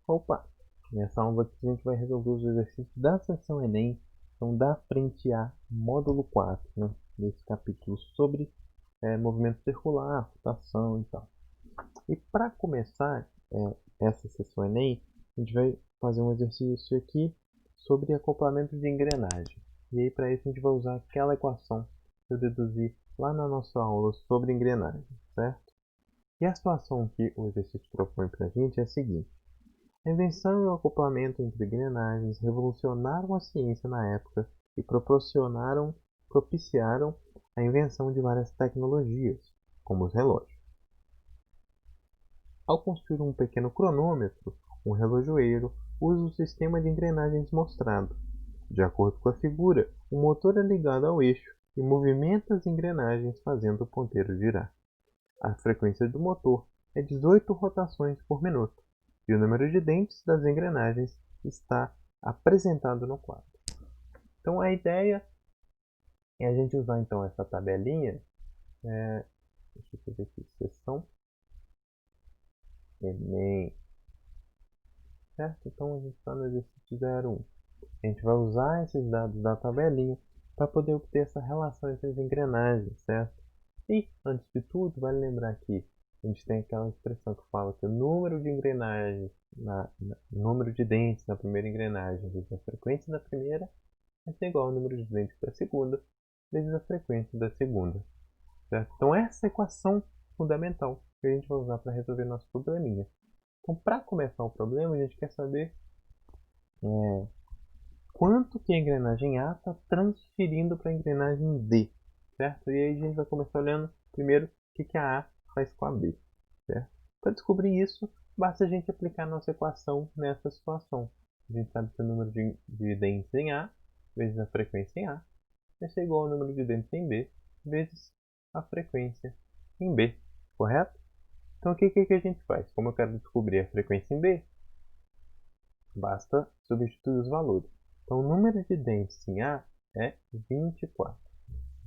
Opa! Nessa aula aqui a gente vai resolver os exercícios da seção Enem, então da frente A, módulo 4, né? Desse capítulo sobre movimento circular, rotação e tal. E para começar essa seção Enem, a gente vai fazer um exercício aqui sobre acoplamento de engrenagem. E aí para isso a gente vai usar aquela equação que eu deduzi lá na nossa aula sobre engrenagem, certo? E a situação que o exercício propõe para a gente é a seguinte. A invenção e o acoplamento entre engrenagens revolucionaram a ciência na época e propiciaram a invenção de várias tecnologias, como os relógios. Ao construir um pequeno cronômetro, um relojoeiro usa o sistema de engrenagens mostrado. De acordo com a figura, o motor é ligado ao eixo e movimenta as engrenagens fazendo o ponteiro girar. A frequência do motor é 18 rotações por minuto e o número de dentes das engrenagens está apresentado no quadro. Então a ideia é a gente usar então essa tabelinha, deixa eu fazer aqui, seção Enem, certo? Então a gente está no exercício 01. A gente vai usar esses dados da tabelinha para poder obter essa relação entre as engrenagens, certo? E, antes de tudo, vale lembrar que a gente tem aquela expressão que fala que o número de engrenagens, número de dentes na primeira engrenagem vezes a frequência da primeira vai ser igual ao número de dentes da segunda vezes a frequência da segunda, certo? Então essa é a equação fundamental que a gente vai usar para resolver nosso probleminha. Então, para começar o problema, a gente quer saber quanto que a engrenagem A está transferindo para a engrenagem D, certo? E aí a gente vai começar olhando primeiro o que a A faz com a B, certo? Para descobrir isso, basta a gente aplicar a nossa equação nessa situação. A gente sabe que o número de dentes em A vezes a frequência em A vai ser igual ao número de dentes em B vezes a frequência em B, correto? Então o que a gente faz? Como eu quero descobrir a frequência em B, basta substituir os valores. Então, o número de dentes em A é 24.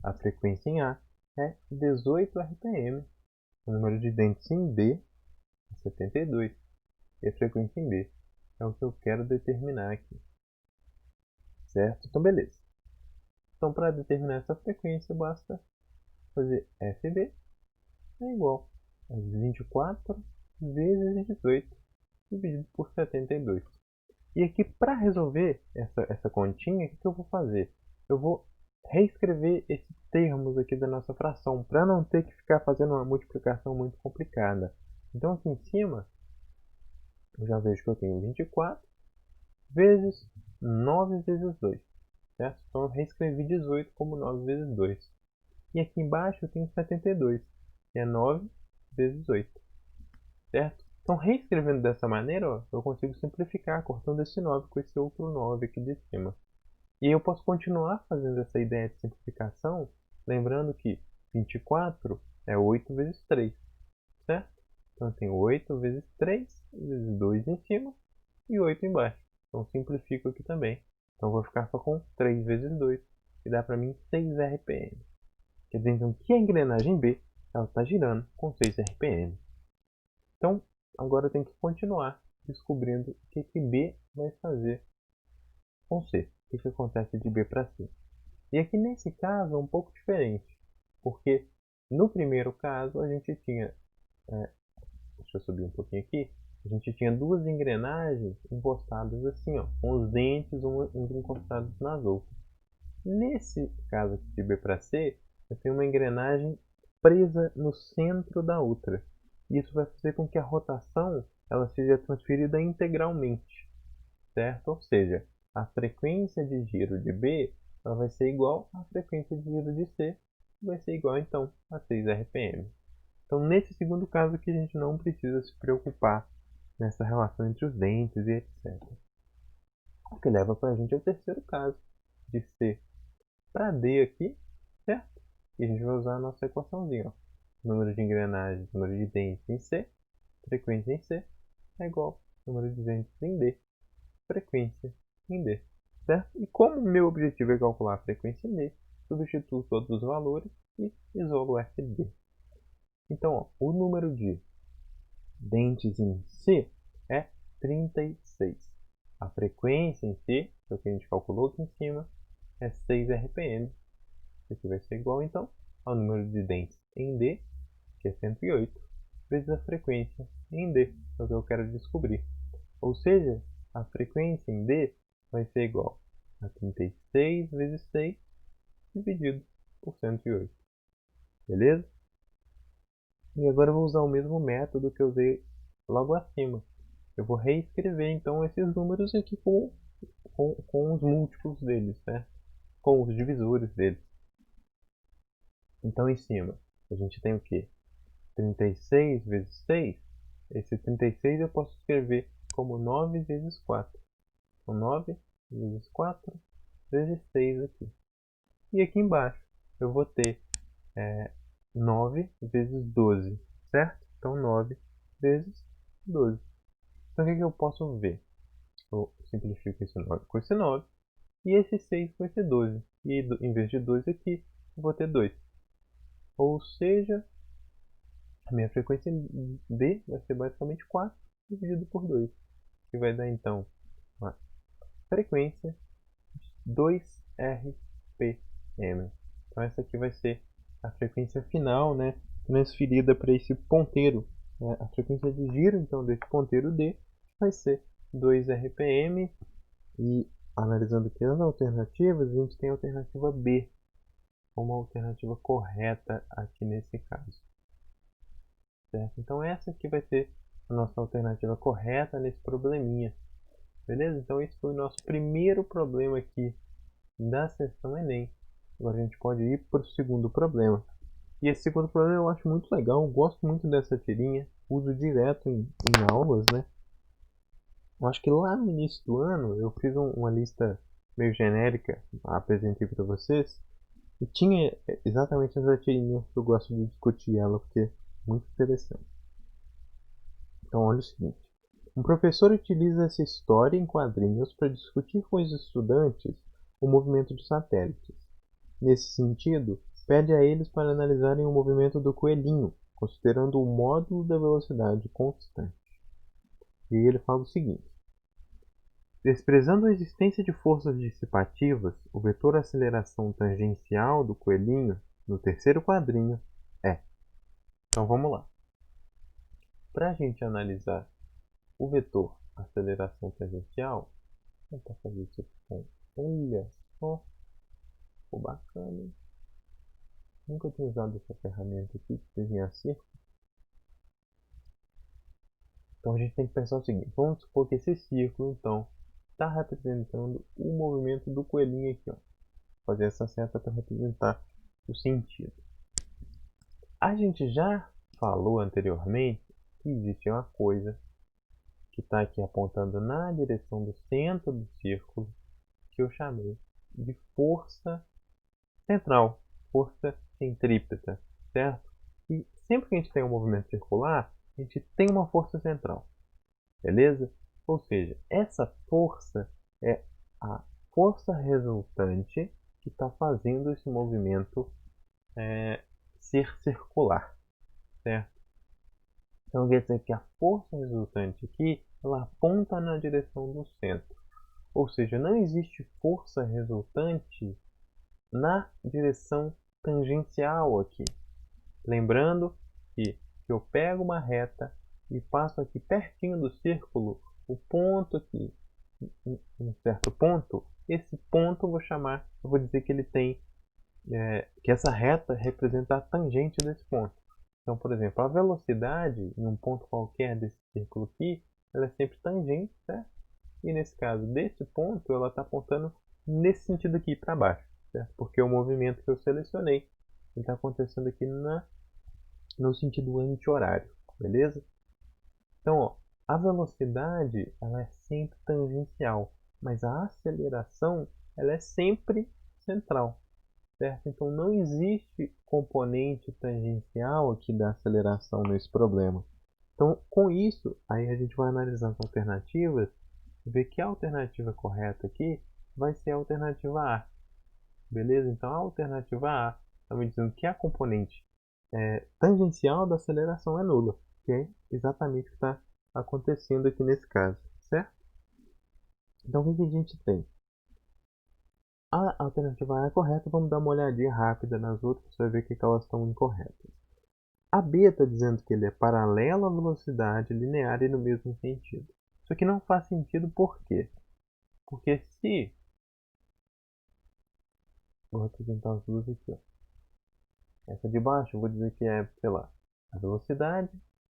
A frequência em A é 18 RPM. O número de dentes em B é 72. E a frequência em B é o que eu quero determinar aqui. Certo? Então, beleza. Então, para determinar essa frequência, basta fazer FB é igual a 24 vezes 18 dividido por 72. E aqui, para resolver essa continha, o que eu vou fazer? Eu vou reescrever esses termos aqui da nossa fração, para não ter que ficar fazendo uma multiplicação muito complicada. Então, aqui em cima, eu já vejo que eu tenho 24 vezes 9 vezes 2, certo? Então, eu reescrevi 18 como 9 vezes 2. E aqui embaixo eu tenho 72, que é 9 vezes 8, certo? Então, reescrevendo dessa maneira, ó, eu consigo simplificar, cortando esse 9 com esse outro 9 aqui de cima. E eu posso continuar fazendo essa ideia de simplificação, lembrando que 24 é 8 vezes 3, certo? Então, eu tenho 8 vezes 3, vezes 2 em cima e 8 embaixo. Então, simplifico aqui também. Então, eu vou ficar só com 3 vezes 2, que dá para mim 6 RPM. Quer dizer, então, que a engrenagem B está girando com 6 RPM. Então, agora eu tenho que continuar descobrindo o que B vai fazer com C. O que acontece de B para C. E aqui nesse caso é um pouco diferente, porque no primeiro caso a gente tinha, deixa eu subir um pouquinho aqui, a gente tinha duas engrenagens encostadas assim, ó, com os dentes uns encostados nas outras. Nesse caso aqui de B para C, eu tenho uma engrenagem presa no centro da outra. Isso vai fazer com que a rotação ela seja transferida integralmente, certo? Ou seja, a frequência de giro de B ela vai ser igual à frequência de giro de C, que vai ser igual então a 6 RPM. Então, nesse segundo caso aqui, a gente não precisa se preocupar nessa relação entre os dentes e etc. O que leva para a gente ao terceiro caso, de C para D aqui, certo? E a gente vai usar a nossa equaçãozinha. Ó. Número de engrenagens, número de dentes em C, frequência em C, é igual ao número de dentes em D, frequência em D. Certo? E como o meu objetivo é calcular a frequência em D, substituo todos os valores e isolo f de D. Então, ó, o número de dentes em C é 36. A frequência em C, que é o que a gente calculou aqui em cima, é 6 RPM. Isso aqui vai ser igual, então, ao número de dentes em D, que é 108, vezes a frequência em D, que é o que eu quero descobrir. Ou seja, a frequência em D vai ser igual a 36 vezes 6 dividido por 108. Beleza? E agora eu vou usar o mesmo método que eu usei logo acima. Eu vou reescrever então esses números aqui com os múltiplos deles, certo? Com os divisores deles. Então em cima a gente tem o que? 36 vezes 6. Esse 36 eu posso escrever como 9 vezes 4. Então 9 vezes 4 vezes 6 aqui. E aqui embaixo eu vou ter 9 vezes 12, certo? Então 9 vezes 12. Então o que eu posso ver? Eu simplifico esse 9 com esse 9 e esse 6 com esse 12. E em vez de 2 aqui, eu vou ter 2. Ou seja, a minha frequência D vai ser basicamente 4 dividido por 2. Que vai dar então a frequência 2 RPM. Então essa aqui vai ser a frequência final, né, transferida para esse ponteiro. A frequência de giro então desse ponteiro D vai ser 2 RPM. E analisando aqui as alternativas, a gente tem a alternativa B como a alternativa correta aqui nesse caso. Certo? Então essa aqui vai ser a nossa alternativa correta nesse probleminha. Beleza? Então esse foi o nosso primeiro problema aqui da sessão Enem. Agora a gente pode ir para o segundo problema. E esse segundo problema eu acho muito legal, eu gosto muito dessa tirinha, uso direto em aulas, né? Eu acho que lá no início do ano eu fiz uma lista meio genérica, apresentei para vocês, e tinha exatamente essa tirinha que eu gosto de discutir ela, porque é muito interessante. Então olha o seguinte. Um professor utiliza essa história em quadrinhos para discutir com os estudantes o movimento de satélites. Nesse sentido, pede a eles para analisarem o movimento do coelhinho, considerando o módulo da velocidade constante. E ele fala o seguinte. Desprezando a existência de forças dissipativas, o vetor aceleração tangencial do coelhinho, no terceiro quadrinho, é. Então vamos lá. Para a gente analisar o vetor aceleração tangencial, vou tentar fazer isso com. Olha só, ficou bacana. Nunca tinha usado essa ferramenta aqui de desenhar círculo. Então a gente tem que pensar o seguinte: vamos supor que esse círculo, então, está representando o movimento do coelhinho aqui, ó. Fazer essa seta para representar o sentido. A gente já falou anteriormente que existe uma coisa que está aqui apontando na direção do centro do círculo, que eu chamei de força central, força centrípeta, certo? E sempre que a gente tem um movimento circular, a gente tem uma força central, beleza? Ou seja, essa força é a força resultante que está fazendo esse movimento ser circular, certo? Então quer dizer que a força resultante aqui, ela aponta na direção do centro. Ou seja, não existe força resultante na direção tangencial aqui. Lembrando que eu pego uma reta e passo aqui pertinho do círculo o ponto aqui, um certo ponto. Esse ponto eu vou dizer que ele tem, que essa reta representa a tangente desse ponto. Então, por exemplo, a velocidade em um ponto qualquer desse círculo aqui, ela é sempre tangente, certo? E nesse caso, desse ponto, ela está apontando nesse sentido aqui para baixo, certo? Porque o movimento que eu selecionei está acontecendo aqui no sentido anti-horário, beleza? Então, ó, a velocidade ela é sempre tangencial, mas a aceleração ela é sempre central, certo? Então não existe componente tangencial aqui da aceleração nesse problema. Então, com isso, aí a gente vai analisar as alternativas e ver que a alternativa correta aqui vai ser a alternativa A. Beleza? Então, a alternativa A está me dizendo que a componente tangencial da aceleração é nula, que é exatamente o que está acontecendo aqui nesse caso, certo? Então o que a gente tem? A alternativa A é correta, vamos dar uma olhadinha rápida nas outras para ver que elas estão incorretas. A B está dizendo que ele é paralelo à velocidade linear e no mesmo sentido. Isso aqui não faz sentido por quê? Porque se... Vou representar as duas aqui. Ó. Essa de baixo eu vou dizer que é, sei lá, a velocidade.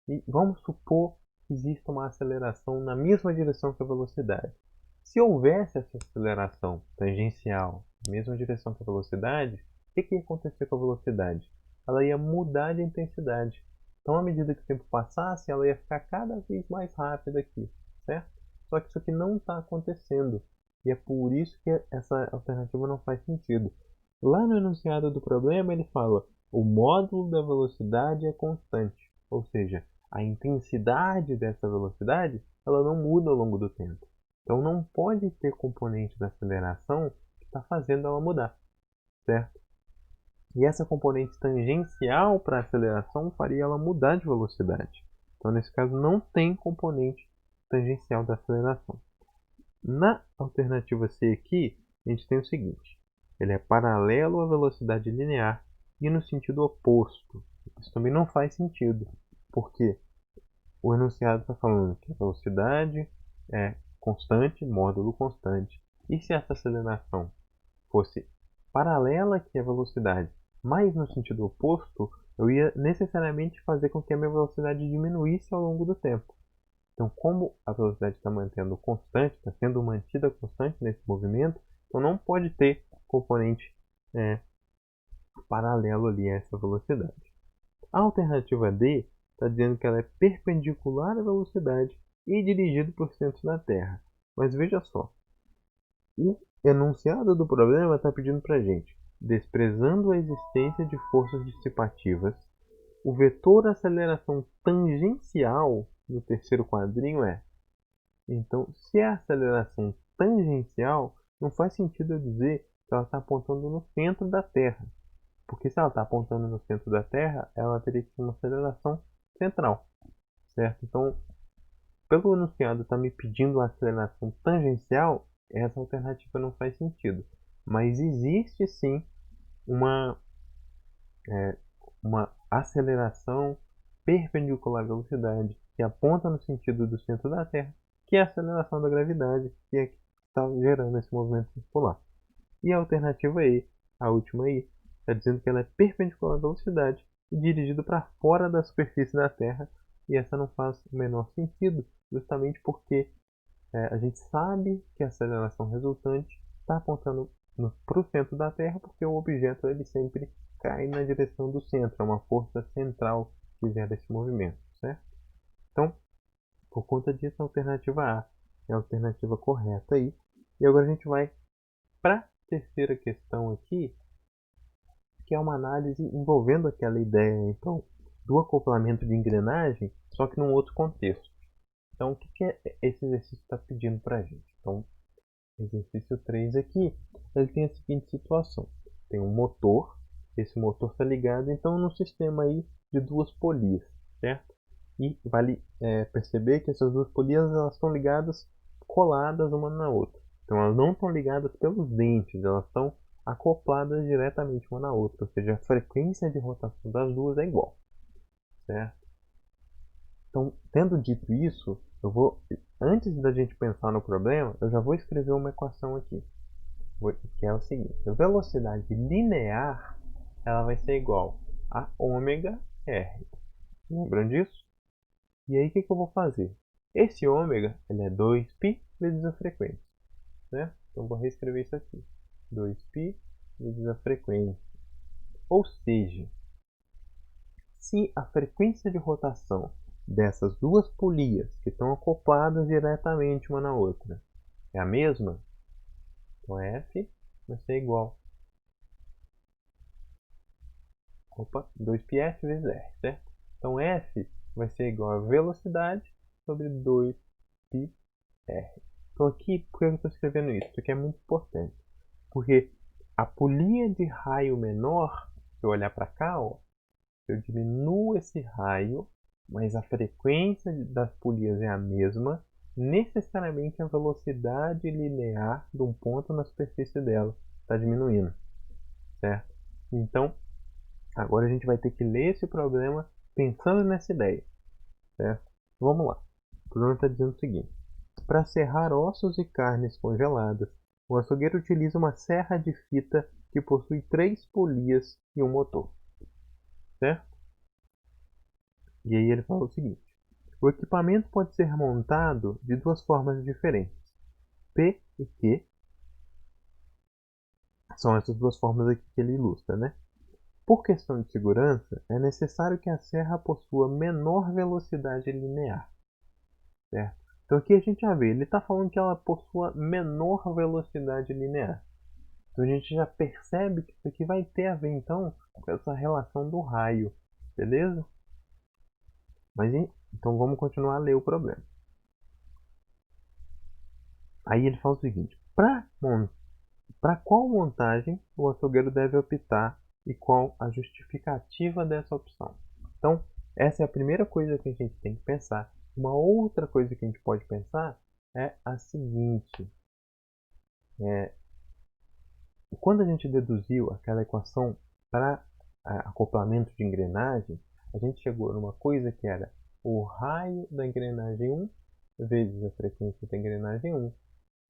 E vamos supor que exista uma aceleração na mesma direção que a velocidade. Se houvesse essa aceleração tangencial na mesma direção que a velocidade, o que ia acontecer com a velocidade? Ela ia mudar de intensidade. Então, à medida que o tempo passasse, ela ia ficar cada vez mais rápida aqui, certo? Só que isso aqui não está acontecendo. E é por isso que essa alternativa não faz sentido. Lá no enunciado do problema, ele fala: o módulo da velocidade é constante, ou seja, a intensidade dessa velocidade ela não muda ao longo do tempo. Então não pode ter componente da aceleração que está fazendo ela mudar, certo? E essa componente tangencial para a aceleração faria ela mudar de velocidade. Então nesse caso não tem componente tangencial da aceleração. Na alternativa C aqui, a gente tem o seguinte: ele é paralelo à velocidade linear e no sentido oposto. Isso também não faz sentido, porque o enunciado está falando que a velocidade é constante, módulo constante. E se essa aceleração fosse paralela que a velocidade, mas no sentido oposto, eu ia necessariamente fazer com que a minha velocidade diminuísse ao longo do tempo. Então, como a velocidade está mantendo constante, está sendo mantida constante nesse movimento, então não pode ter componente paralelo ali a essa velocidade. A alternativa D está dizendo que ela é perpendicular à velocidade e dirigida por centro da Terra. Mas veja só, o enunciado do problema está pedindo para a gente, desprezando a existência de forças dissipativas, o vetor aceleração tangencial no terceiro quadrinho é. Então, se é a aceleração tangencial, não faz sentido eu dizer que ela está apontando no centro da Terra. Porque se ela está apontando no centro da Terra, ela teria que ter uma aceleração central, certo? Então, pelo enunciado está me pedindo uma aceleração tangencial, essa alternativa não faz sentido. Mas existe sim uma, uma aceleração perpendicular à velocidade que aponta no sentido do centro da Terra, que é a aceleração da gravidade, que é que está gerando esse movimento circular. E a alternativa E, a última aí, está dizendo que ela é perpendicular à velocidade e dirigida para fora da superfície da Terra, e essa não faz o menor sentido, justamente porque a gente sabe que a aceleração resultante está apontando para o centro da Terra, porque o objeto ele sempre cai na direção do centro, é uma força central que gera esse movimento, certo? Então, por conta disso, a alternativa A é a alternativa correta aí. E agora a gente vai para a terceira questão aqui, que é uma análise envolvendo aquela ideia, então, do acoplamento de engrenagem, só que num outro contexto. Então, o que esse exercício está pedindo para a gente? Então, exercício 3 aqui, ele tem a seguinte situação. Tem um motor, esse motor está ligado, então, num sistema aí de duas polias, certo? E vale perceber que essas duas polias elas estão ligadas, coladas uma na outra. Então, elas não estão ligadas pelos dentes, elas estão acopladas diretamente uma na outra, ou seja, a frequência de rotação das duas é igual, certo? Então, tendo dito isso, eu vou, antes da gente pensar no problema, eu já vou escrever uma equação aqui, que é o seguinte: a velocidade linear ela vai ser igual a ômega r. Lembram disso? E aí o que eu vou fazer? Esse ômega ele é 2π vezes a frequência, né? Então eu vou reescrever isso aqui: 2π vezes a frequência. Ou seja, se a frequência de rotação dessas duas polias que estão acopladas diretamente uma na outra é a mesma, então F vai ser igual 2πf vezes R, certo? Então F vai ser igual a velocidade sobre 2πr. Então aqui, por que eu estou escrevendo isso? Isso aqui é muito importante, porque a polia de raio menor, se eu olhar para cá, ó, eu diminuo esse raio, mas a frequência das polias é a mesma, necessariamente a velocidade linear de um ponto na superfície dela está diminuindo, certo? Então, agora a gente vai ter que ler esse problema pensando nessa ideia, certo? Vamos lá. O problema está dizendo o seguinte: para serrar ossos e carnes congeladas, o açougueiro utiliza uma serra de fita que possui 3 polias e um motor, certo? E aí ele fala o seguinte: o equipamento pode ser montado de duas formas diferentes, P e Q. São essas duas formas aqui que ele ilustra, né? Por questão de segurança, é necessário que a serra possua menor velocidade linear, certo? Então aqui a gente já vê, ele está falando que ela possua menor velocidade linear. Então a gente já percebe que isso aqui vai ter a ver então com essa relação do raio, beleza? Mas então vamos continuar a ler o problema. Aí ele fala o seguinte: para qual montagem o açougueiro deve optar e qual a justificativa dessa opção? Então, essa é a primeira coisa que a gente tem que pensar. Uma outra coisa que a gente pode pensar é a seguinte: quando a gente deduziu aquela equação para acoplamento de engrenagem, a gente chegou numa coisa que era o raio da engrenagem 1 vezes a frequência da engrenagem 1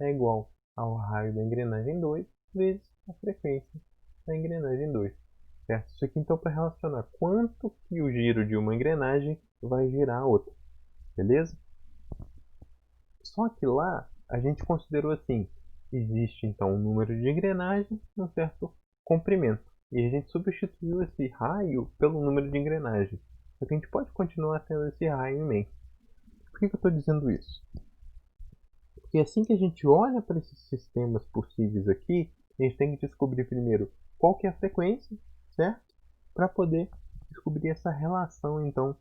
é igual ao raio da engrenagem 2 vezes a frequência da engrenagem 2. Certo? Isso aqui então para relacionar quanto que o giro de uma engrenagem vai girar a outra. Beleza? Só que lá a gente considerou assim: existe então um número de engrenagens num certo comprimento. E a gente substituiu esse raio pelo número de engrenagens. Só que a gente pode continuar tendo esse raio em mente. Por que eu estou dizendo isso? Porque assim que a gente olha para esses sistemas possíveis aqui, a gente tem que descobrir primeiro qual que é a frequência, certo? Para poder descobrir essa relação, então,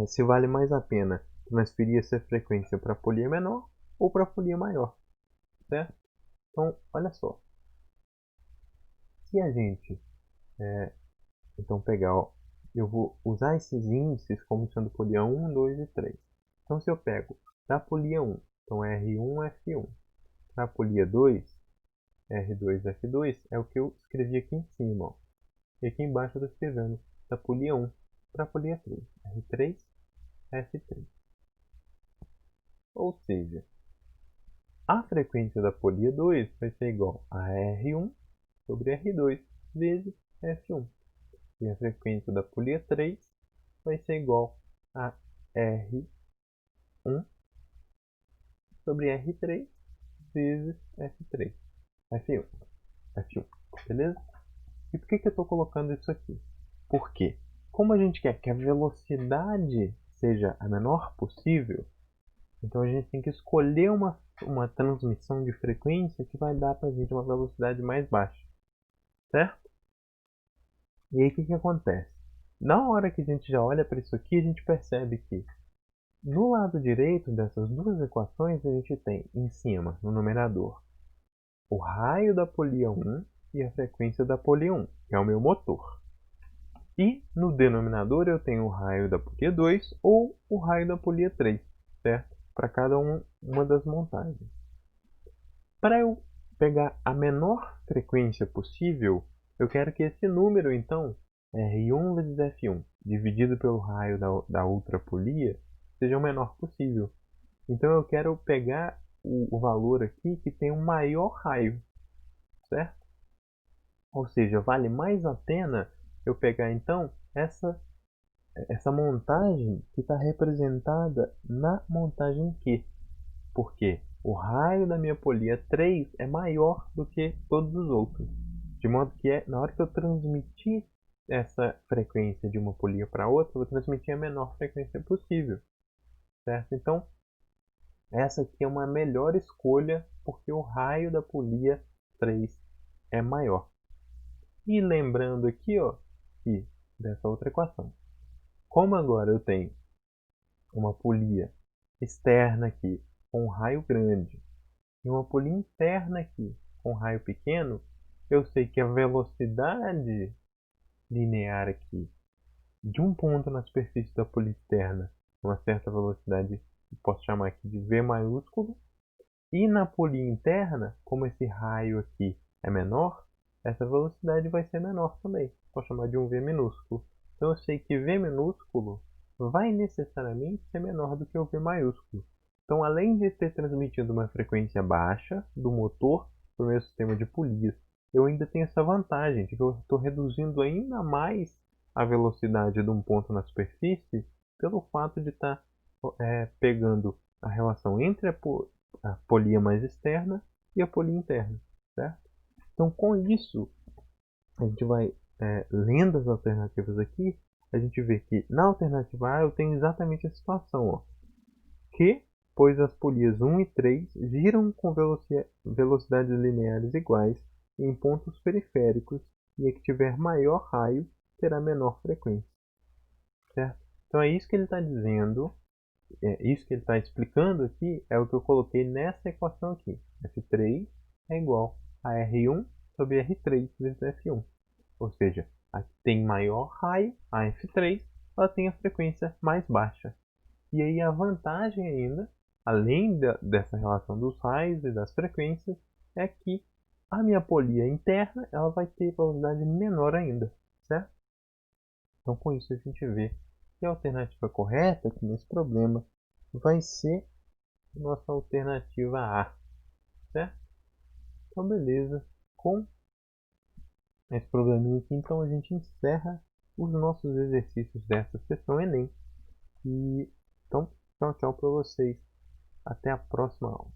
se vale mais a pena transferir essa frequência para a polia menor ou para a polia maior, certo? Então, olha só. Se a gente, então, pegar, ó, eu vou usar esses índices como sendo polia 1, 2 e 3. Então, se eu pego da polia 1, então R1, F1, para a polia 2, R2, F2, é o que eu escrevi aqui em cima. Ó. E aqui embaixo eu estou escrevendo da polia 1 para a polia 3, R3, F3. Ou seja, a frequência da polia 2 vai ser igual a R1 sobre R2 vezes F1. E a frequência da polia 3 vai ser igual a R1 sobre R3 vezes F3. F1. F1. Beleza? E por que eu estou colocando isso aqui? Porque, como a gente quer que a velocidade seja a menor possível, então a gente tem que escolher uma transmissão de frequência que vai dar para a gente uma velocidade mais baixa. Certo? E aí o que acontece? Na hora que a gente já olha para isso aqui, a gente percebe que no lado direito dessas duas equações a gente tem em cima, no numerador, o raio da polia 1 e a frequência da polia 1, que é o meu motor. E no denominador eu tenho o raio da polia 2 ou o raio da polia 3, certo? Para cada uma das montagens. Para eu pegar a menor frequência possível, eu quero que esse número, então, R1 vezes F1, dividido pelo raio da outra polia, seja o menor possível. Então eu quero pegar o valor aqui que tem um maior raio, certo? Ou seja, vale mais a pena eu pegar então essa montagem que está representada na montagem Q. Porque o raio da minha polia 3 é maior do que todos os outros. De modo que na hora que eu transmitir essa frequência de uma polia para outra, eu vou transmitir a menor frequência possível. Certo? Então, essa aqui é uma melhor escolha porque o raio da polia 3 é maior. E lembrando aqui, ó, que dessa outra equação, como agora eu tenho uma polia externa aqui com um raio grande e uma polia interna aqui com um raio pequeno, eu sei que a velocidade linear aqui de um ponto na superfície da polia externa, uma certa velocidade posso chamar aqui de V maiúsculo. E na polia interna, como esse raio aqui é menor, essa velocidade vai ser menor também. Posso chamar de um V minúsculo. Então eu sei que V minúsculo vai necessariamente ser menor do que o V maiúsculo. Então, além de ter transmitido uma frequência baixa do motor para o meu sistema de polias, eu ainda tenho essa vantagem de que eu estou reduzindo ainda mais a velocidade de um ponto na superfície pelo fato de estar pegando a relação entre a polia mais externa e a polia interna, certo? Então, com isso, a gente vai lendo as alternativas aqui, a gente vê que na alternativa A eu tenho exatamente a situação, ó, que, pois as polias 1 e 3 giram com velocidades lineares iguais em pontos periféricos e a que tiver maior raio terá menor frequência, certo? Então é isso que ele está dizendo, isso que ele está explicando aqui é o que eu coloquei nessa equação aqui. F3 é igual a R1 sobre R3 vezes F1. Ou seja, a que tem maior raio, a F3, ela tem a frequência mais baixa. E aí a vantagem ainda, além dessa relação dos raios e das frequências, é que a minha polia interna ela vai ter velocidade menor ainda, certo? Então com isso a gente vê que a alternativa correta aqui nesse problema vai ser a nossa alternativa A, certo? Então beleza, com esse probleminha aqui, então a gente encerra os nossos exercícios dessa sessão Enem. E então, tchau, tchau para vocês. Até a próxima aula.